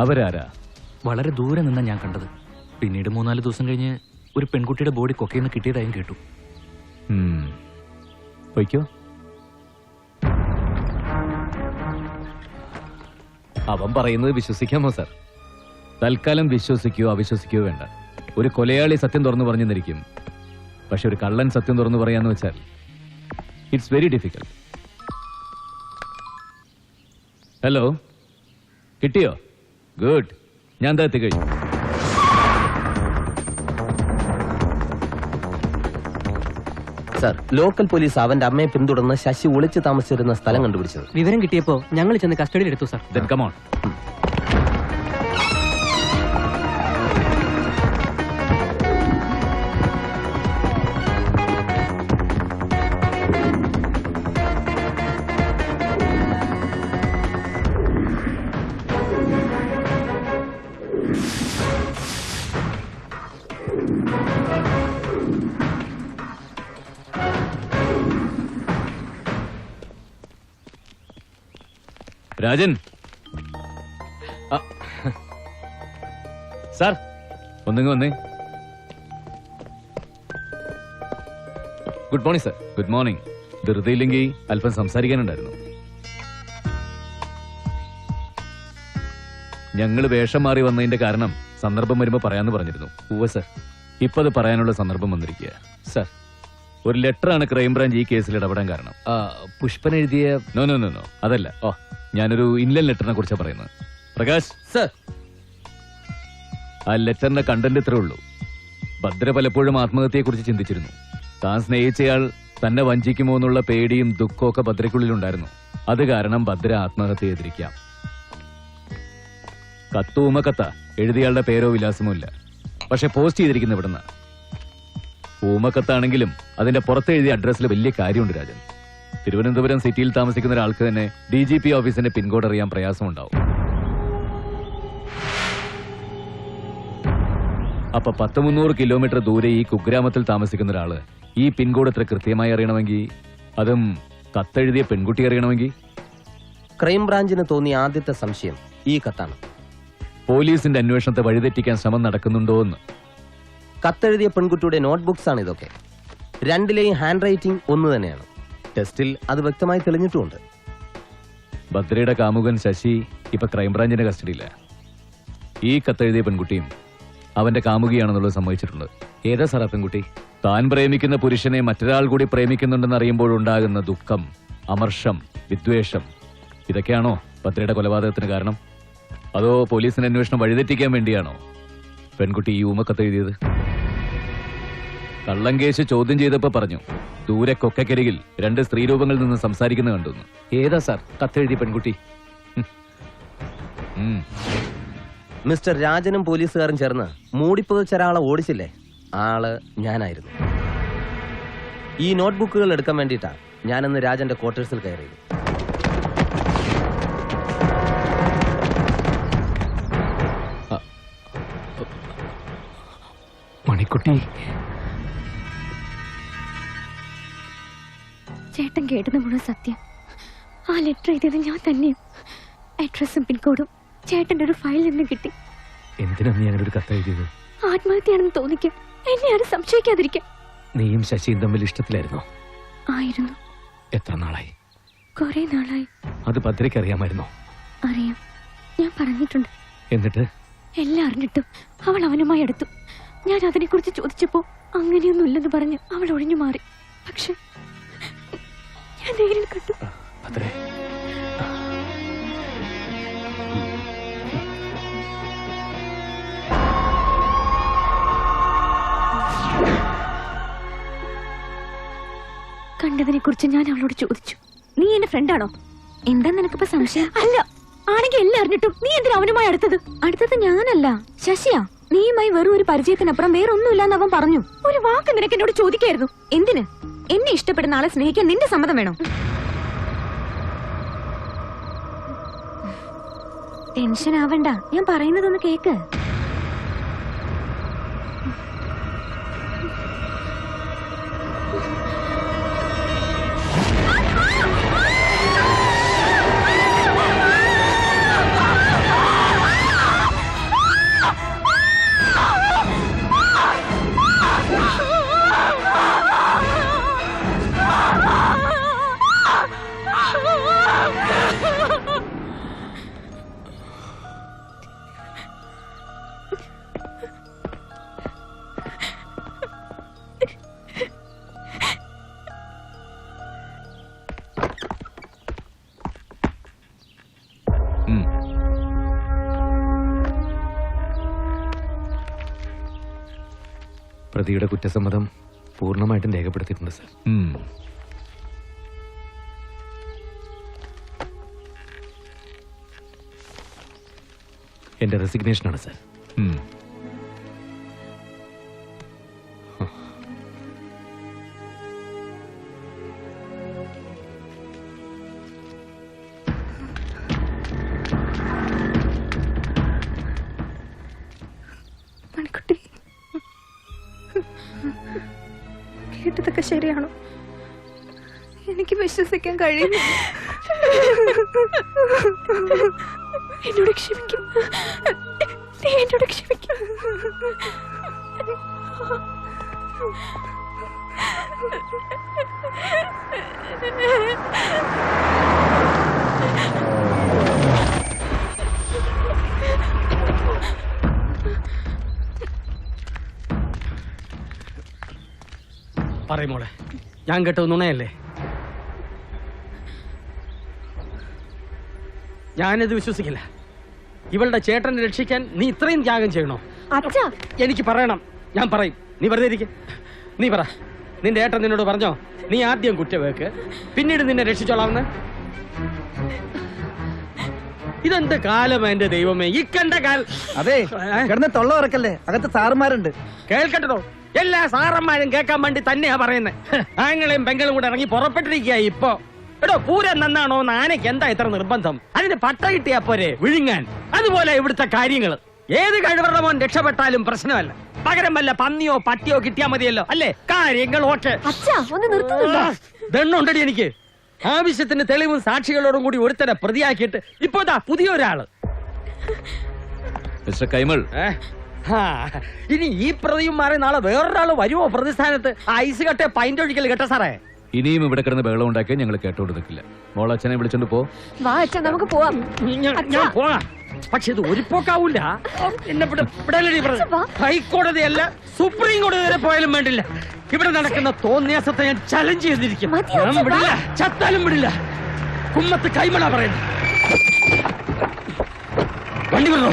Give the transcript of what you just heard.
അവരാരാ? വളരെ ദൂരെ നിന്നാ ഞാൻ കണ്ടത്. പിന്നീട് 3-4 ദിവസം കഴിഞ്ഞ് ഒരു പെൺകുട്ടിയുടെ ബോഡി കൊക്കയിൽ നിന്ന് കിട്ടിയതായും കേട്ടു. പൊയ്ക്കോ. അവൻ പറയുന്നത് വിശ്വസിക്കാമോ സാർ? തൽക്കാലം വിശ്വസിക്കുകയോ അവിശ്വസിക്കുകയോ വേണ്ട. ഒരു കൊലയാളി സത്യം തുറന്നു പറഞ്ഞെന്നിരിക്കും, പക്ഷെ ഒരു കള്ളൻ സത്യം തുറന്നു പറയാന്ന് വെച്ചാൽ ഇറ്റ്സ് വെരി ഡിഫിക്കൽട്ട്. ഹലോ, കിട്ടിയോ? ഗുഡ്, ഞാൻ എത്തി കഴിഞ്ഞു. സർ, ലോക്കൽ പോലീസ് അവന്റെ അമ്മയെ പിന്തുടർന്ന് ശശി ഒളിച്ചു താമസിച്ചിരുന്ന സ്ഥലം കണ്ടുപിടിച്ചത്. വിവരം കിട്ടിയപ്പോ ഞങ്ങൾ ചെന്ന് കസ്റ്റഡിയിൽ എടുത്തു sir. Then come on. Rajan sir, വന്നേ. Good morning sir. Good morning. ധൃതിയില്ലെങ്കിൽ അല്പം സംസാരിക്കാനുണ്ടായിരുന്നു. ഞങ്ങൾ വേഷം മാറി വന്നതിന്റെ കാരണം സന്ദർഭം വരുമ്പോ പറയാന്ന് പറഞ്ഞിരുന്നു. ഉവ്വ സർ, ഇപ്പൊ അത് പറയാനുള്ള സന്ദർഭം വന്നിരിക്കുക. സർ, ഒരു ലെറ്ററാണ് ക്രൈംബ്രാഞ്ച് ഈ കേസിൽ ഇടപെടാൻ കാരണം. പുഷ്പൻ എഴുതിയ നോ നോ നോ നോ അതല്ല. ഞാനൊരു ഇൻലൻ ലെറ്ററിനെ കുറിച്ചാണ് പറയുന്നത്. പ്രകാശ് സർ, ആ ലെറ്ററിന്റെ കണ്ടന്റ് ഇത്രേ ഉള്ളൂ. ഭദ്ര പലപ്പോഴും ആത്മഹത്യയെക്കുറിച്ച് ചിന്തിച്ചിരുന്നു. താൻ സ്നേഹിച്ചയാൾ തന്നെ വഞ്ചിക്കുമോ എന്നുള്ള പേടിയും ദുഃഖവും ഒക്കെ ഭദ്രയ്ക്കുള്ളിലുണ്ടായിരുന്നു. അത് കാരണം ഭദ്ര ആത്മഹത്യ ചെയ്തിരിക്കാം. കത്ത് എഴുതിയാളുടെ പേരോ വിലാസമോ ഇല്ല, പക്ഷെ പോസ്റ്റ് ചെയ്തിരിക്കുന്ന ഇവിടുന്ന്. ഊമക്കത്താണെങ്കിലും അതിന്റെ പുറത്തെഴുതിയ അഡ്രസ്സിൽ വലിയ കാര്യമുണ്ട് രാജൻ. തിരുവനന്തപുരം സിറ്റിയിൽ താമസിക്കുന്ന ഒരാൾക്ക് തന്നെ DGP ഓഫീസിന്റെ പിൻകോഡ് അറിയാൻ പ്രയാസമുണ്ടാവും. അപ്പൊ 100-300 കിലോമീറ്റർ ദൂരെ ഈ കുഗ്രാമത്തിൽ താമസിക്കുന്ന ഒരാള് ഈ പിൻകോഡ് എത്ര കൃത്യമായി അറിയണമെങ്കിൽ, അതും കത്തെഴുതിയ പെൺകുട്ടി അറിയണമെങ്കിൽ? ക്രൈംബ്രാഞ്ചിന് തോന്നിയ ആദ്യത്തെ സംശയം ഈ കത്താണ്. പോലീസിന്റെ അന്വേഷണത്തെ വഴിതെറ്റിക്കാൻ ശ്രമം നടക്കുന്നുണ്ടോ എന്ന്. കത്തെഴുതിയ പെൺകുട്ടിയുടെ നോട്ട്ബുക്സ് ആണ് ഇതൊക്കെ. രണ്ടിലെയും ഹാൻഡ് റൈറ്റിംഗ് ഒന്ന് തന്നെയാണ്. ടെസ്റ്റിൽ അത് വ്യക്തമായി തെളിഞ്ഞിട്ടുമുണ്ട്. ഭദ്രയുടെ കാമുകൻ ശശി ഇപ്പൊ ക്രൈംബ്രാഞ്ചിന്റെ കസ്റ്റഡിയില്ല. ഈ കത്തെഴുതിയ പെൺകുട്ടിയും അവന്റെ കാമുകിയാണെന്നുള്ളത് സമ്മതിച്ചിട്ടുണ്ട്. ഏതാ സാർ ആ പെൺകുട്ടി? താൻ പ്രേമിക്കുന്ന പുരുഷനെ മറ്റൊരാൾ കൂടി പ്രേമിക്കുന്നുണ്ടെന്ന് അറിയുമ്പോഴുണ്ടാകുന്ന ദുഃഖം, അമർഷം, വിദ്വേഷം, ഇതൊക്കെയാണോ ഭദ്രയുടെ കൊലപാതകത്തിന് കാരണം? അതോ പോലീസിന്റെ അന്വേഷണം വഴിതെറ്റിക്കാൻ വേണ്ടിയാണോ പെൺകുട്ടി ഈ ഊമക്കത്തെഴുതിയത്? കള്ളങ്കേശ് ചോദ്യം ചെയ്തപ്പോ പറഞ്ഞു, ദൂരെ കൊക്കക്കരികിൽ 2 സ്ത്രീരൂപങ്ങളിൽ നിന്ന് സംസാരിക്കുന്ന കണ്ടു. ഏതാ സാർ കത്തെഴുതിയ പെൺകുട്ടി? മിസ്റ്റർ രാജനും പോലീസുകാരും ചേർന്ന് മൂടിപ്പുതച്ചൊരാളെ ഓടിച്ചില്ലേ, ആള് ഞാനായിരുന്നു. ഈ നോട്ട്ബുക്കുകൾ എടുക്കാൻ വേണ്ടിയിട്ടാണ് ഞാനിന്ന് രാജന്റെ ക്വാർട്ടേഴ്സിൽ കയറിയത്. മണിക്കുട്ടി, ചേട്ടൻ കേട്ടത് മുഴുവൻ സത്യം. ആ ലെറ്റർ എഴുതിയത് ഞാൻ തന്നെയും. അഡ്രസ്സും പിൻകോഡും ചേട്ടന്റെ ഒരു ഫയലിൽ നിന്ന് കിട്ടി. എന്തിനാ നീ അങ്ങനെ ഒരു കത്തെഴുതിയത്? ആത്മഹത്യയാണെന്ന് തോന്നിക്കാം, എന്നെ ആരും സംശയിക്കാതിരിക്കാം. നീയും ശശിയും തമ്മിൽ ഇഷ്ടത്തിലായിരുന്നോ? ആയിരുന്നു. എത്ര നാളായി? കുറെ നാളായി. അത് ഭദ്രയ്ക്ക് അറിയാമായിരുന്നോ? അറിയാം, ഞാൻ പറഞ്ഞിട്ടുണ്ട്. എന്നിട്ട്? എല്ലാം അറിഞ്ഞിട്ടും അവൾ അവനുമായി അടുത്തു. ഞാൻ അതിനെക്കുറിച്ച് ചോദിച്ചപ്പോ അങ്ങനെയൊന്നുമില്ലെന്ന് പറഞ്ഞ് അവൾ ഒഴിഞ്ഞു മാറി. പക്ഷെ ഞാൻ നേരിൽ കണ്ടു. ഭദ്രേ, കണ്ടതിനെ കുറിച്ച് ഞാൻ അവളോട് ചോദിച്ചു. നീ എന്റെ ഫ്രണ്ടാണോ? എന്താ നിനക്കിപ്പോ സംശയം? അല്ല, ആണെങ്കിൽ എല്ലാം അറിഞ്ഞിട്ടും നീ എന്തിനാ അവനുമായി അടുത്തത്? അടുത്തത് ഞാനല്ല, ശശിയാ. നീയുമായി വെറും ഒരു പരിചയത്തിനപ്പുറം വേറൊന്നുമില്ലാന്ന് അവൻ പറഞ്ഞു. ഒരു വാക്ക് നിനക്ക് എന്നോട് ചോദിക്കായിരുന്നു. എന്തിന്? എന്നെ ഇഷ്ടപ്പെടുന്ന ആളെ സ്നേഹിക്കാൻ നിന്റെ സമ്മതം വേണോ? ടെൻഷൻ ആവണ്ട, ഞാൻ പറയുന്നതൊന്ന് കേക്ക്. പ്രതിയുടെ കുറ്റസമ്മതം പൂർണ്ണമായിട്ടും രേഖപ്പെടുത്തിയിട്ടുണ്ട് സാർ. എന്റെ റെസിഗ്നേഷനാണ് സാർ. മണിക്കുട്ടി, കേട്ടതൊക്കെ ശരിയാണോ? എനിക്ക് വിശ്വസിക്കാൻ കഴിയും. എന്നോട് ക്ഷമിക്കും, നീ എന്നോട് ക്ഷമിക്കും. പറയുമോളെ, ഞാൻ കേട്ടത് നുണയല്ലേ? ഞാനിത് വിശ്വസിക്കില്ല. ഇവളുടെ ചേട്ടനെ രക്ഷിക്കാൻ നീ ഇത്രയും ത്യാഗം ചെയ്യണോ? അച്ഛാ, എനിക്ക് പറയണം. ഞാൻ പറയും. നീ വെറുതെ ഇരിക്കും. നീ പറ, നിന്റെ ഏട്ടൻ നിന്നോട് പറഞ്ഞോ നീ ആദ്യം കുറ്റവേക്ക്, പിന്നീട് നിന്നെ രക്ഷിച്ചോളാമെന്ന്? ഇതെന്ത് കാലം എന്റെ ദൈവമേ, ഈ കണ്ട കാലം. അതെ, കിടന്ന് തൊള്ള ഇറക്കല്ലേ, അകത്ത് സാറുമാരുണ്ട്. കേൾക്കട്ടോ, എല്ലാ സാറന്മാരും കേൾക്കാൻ വേണ്ടി തന്നെയാ പറയുന്നത്. ആങ്ങളെയും പെങ്ങളും കൂടെ ഇറങ്ങി പുറപ്പെട്ടിരിക്കുക ഇപ്പൊ. എടോ, പൂരം നന്നാണോ എന്ന് ആനയ്ക്ക് എന്താ ഇത്ര നിർബന്ധം? അതിന് പട്ട കിട്ടിയാ പോരെ വിഴുങ്ങാൻ? അതുപോലെ ഇവിടുത്തെ കാര്യങ്ങൾ. ഏത് കഴിവറുടെ മോൻ രക്ഷപ്പെട്ടാലും പ്രശ്നമല്ല, പകരം വല്ല പന്നിയോ പട്ടിയോ കിട്ടിയാ മതിയല്ലോ, അല്ലേ? കാര്യങ്ങൾ ഓക്കെ. അച്ഛാ, ഒന്ന് നിർത്തുന്നുണ്ടോ? ദണ്ണുണ്ടടി എനിക്ക്. ആവശ്യത്തിന് തെളിവും സാക്ഷികളോടും കൂടി ഒരുത്തരെ പ്രതിയാക്കിയിട്ട് ഇപ്പൊ ഇതാ പുതിയൊരാള്. മിസ്റ്റർ കൈമൾ, ഇനി ഈ പ്രതിയും മാറി നാളെ വേറൊരാള് വരുമോ പ്രതിസ്ഥാനത്ത്? ഐസ് കട്ടെ പൈൻ്റ് ഒഴിക്കൽ കേട്ടോ സാറേ. ഇനിയും ഇവിടെ കിടന്ന് ബഹളം ഉണ്ടാക്കിയാൽ ഞങ്ങൾ കേട്ടോണ്ട് നിൽക്കില്ല. മോളച്ഛനെ വിളിച്ചോണ്ട് പോ. വാ അച്ഛാ, നമുക്ക് പോവാം. ഞാൻ പോകാം, പക്ഷെ ഇത് ഒരു പോക്കാവൂല. എന്നെ ഹൈക്കോടതിയല്ല സുപ്രീം കോടതി വരെ പോയാലും വേണ്ടില്ല. ഇവിടെ നടക്കുന്ന തോന്നിയാസത്തെ ഞാൻ ചലഞ്ച് ചെയ്തിരിക്കും. ഞാൻ വിടില്ല, ചത്താലും വിടില്ല. കുമ്മത്ത് കൈമള പറയുന്നു. വണ്ടി വിടണോ?